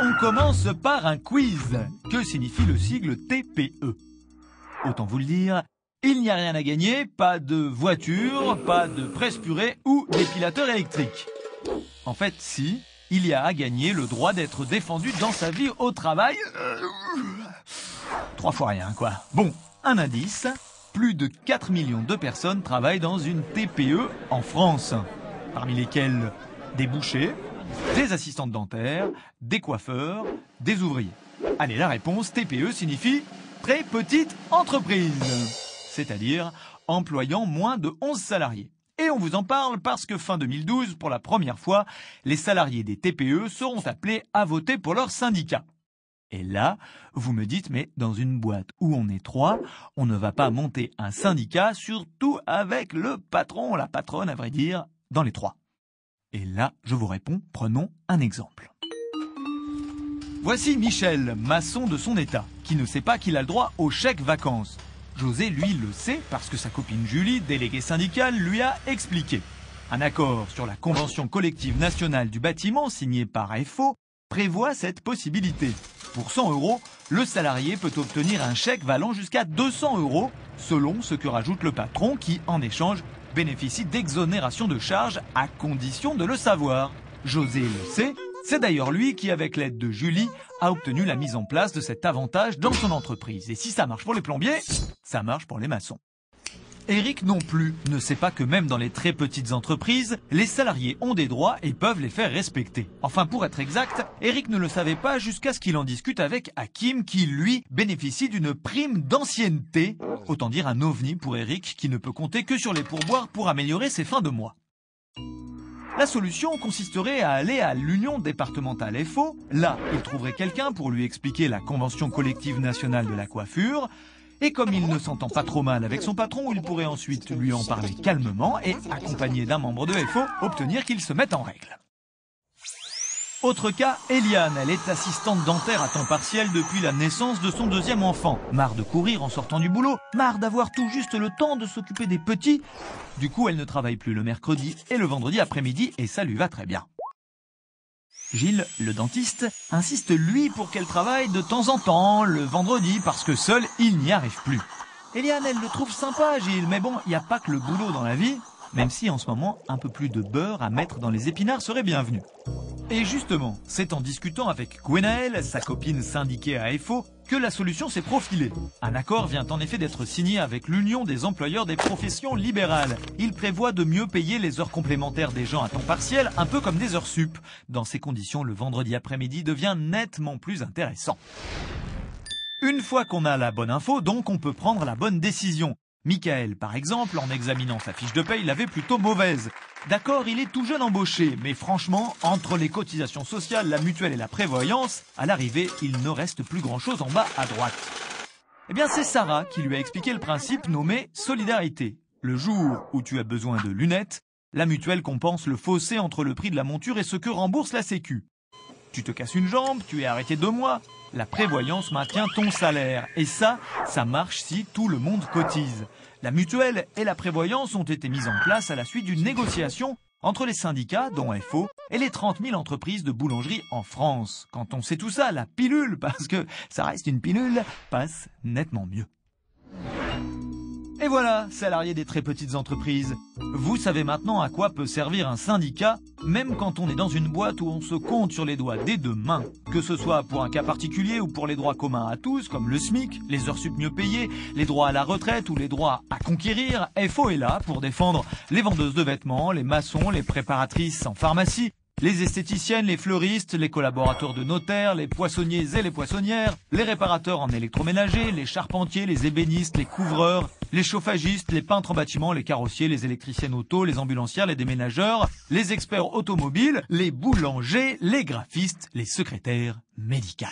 On commence par un quiz. Que signifie le sigle TPE? Autant vous le dire, il n'y a rien à gagner, pas de voiture, pas de presse purée ou d'épilateur électrique. En fait, si, il y a à gagner le droit d'être défendu dans sa vie au travail. 3 fois rien, quoi. Bon, un indice, plus de 4 millions de personnes travaillent dans une TPE en France, parmi lesquelles des bouchers, des assistantes dentaires, des coiffeurs, des ouvriers. Allez, la réponse, TPE signifie très petite entreprise, c'est-à-dire employant moins de 11 salariés. Et on vous en parle parce que fin 2012, pour la première fois, les salariés des TPE seront appelés à voter pour leur syndicat. Et là, vous me dites, mais dans une boîte où on est 3, on ne va pas monter un syndicat, surtout avec le patron, la patronne à vrai dire, dans les 3. Et là, je vous réponds, prenons un exemple. Voici Michel, maçon de son état, qui ne sait pas qu'il a le droit au chèque vacances. José, lui, le sait parce que sa copine Julie, déléguée syndicale, lui a expliqué. Un accord sur la convention collective nationale du bâtiment signé par FO prévoit cette possibilité. Pour 100 €, le salarié peut obtenir un chèque valant jusqu'à 200 €, selon ce que rajoute le patron qui, en échange, bénéficie d'exonération de charges à condition de le savoir. José le sait, c'est d'ailleurs lui qui, avec l'aide de Julie, a obtenu la mise en place de cet avantage dans son entreprise. Et si ça marche pour les plombiers, ça marche pour les maçons. Eric non plus ne sait pas que même dans les très petites entreprises, les salariés ont des droits et peuvent les faire respecter. Enfin, pour être exact, Eric ne le savait pas jusqu'à ce qu'il en discute avec Hakim qui, lui, bénéficie d'une prime d'ancienneté. Autant dire un ovni pour Eric qui ne peut compter que sur les pourboires pour améliorer ses fins de mois. La solution consisterait à aller à l'union départementale FO. Là, il trouverait quelqu'un pour lui expliquer la convention collective nationale de la coiffure. Et comme il ne s'entend pas trop mal avec son patron, il pourrait ensuite lui en parler calmement et, accompagné d'un membre de FO, obtenir qu'il se mette en règle. Autre cas, Eliane, elle est assistante dentaire à temps partiel depuis la naissance de son 2e enfant. Marre de courir en sortant du boulot, marre d'avoir tout juste le temps de s'occuper des petits. Du coup, elle ne travaille plus le mercredi et le vendredi après-midi et ça lui va très bien. Gilles, le dentiste, insiste lui pour qu'elle travaille de temps en temps, le vendredi, parce que seul, il n'y arrive plus. Eliane, elle le trouve sympa, Gilles, mais bon, il n'y a pas que le boulot dans la vie, même si en ce moment, un peu plus de beurre à mettre dans les épinards serait bienvenu. Et justement, c'est en discutant avec Gwenaëlle, sa copine syndiquée à FO, que la solution s'est profilée. Un accord vient en effet d'être signé avec l'Union des employeurs des professions libérales. Il prévoit de mieux payer les heures complémentaires des gens à temps partiel, un peu comme des heures sup. Dans ces conditions, le vendredi après-midi devient nettement plus intéressant. Une fois qu'on a la bonne info, donc on peut prendre la bonne décision. Michael, par exemple, en examinant sa fiche de paye, l'avait plutôt mauvaise. D'accord, il est tout jeune embauché, mais franchement, entre les cotisations sociales, la mutuelle et la prévoyance, à l'arrivée, il ne reste plus grand-chose en bas à droite. Eh bien, c'est Sarah qui lui a expliqué le principe nommé solidarité. Le jour où tu as besoin de lunettes, la mutuelle compense le fossé entre le prix de la monture et ce que rembourse la Sécu. Tu te casses une jambe, tu es arrêté 2 mois, la prévoyance maintient ton salaire. Et ça marche si tout le monde cotise. La mutuelle et la prévoyance ont été mises en place à la suite d'une négociation entre les syndicats, dont FO, et les 30 000 entreprises de boulangerie en France. Quand on sait tout ça, la pilule, parce que ça reste une pilule, passe nettement mieux. Et voilà, salariés des très petites entreprises. Vous savez maintenant à quoi peut servir un syndicat, même quand on est dans une boîte où on se compte sur les doigts des 2 mains. Que ce soit pour un cas particulier ou pour les droits communs à tous, comme le SMIC, les heures sup mieux payées, les droits à la retraite ou les droits à conquérir, FO est là pour défendre les vendeuses de vêtements, les maçons, les préparatrices en pharmacie, les esthéticiennes, les fleuristes, les collaborateurs de notaires, les poissonniers et les poissonnières, les réparateurs en électroménager, les charpentiers, les ébénistes, les couvreurs, les chauffagistes, les peintres en bâtiment, les carrossiers, les électriciennes auto, les ambulancières, les déménageurs, les experts automobiles, les boulangers, les graphistes, les secrétaires médicales.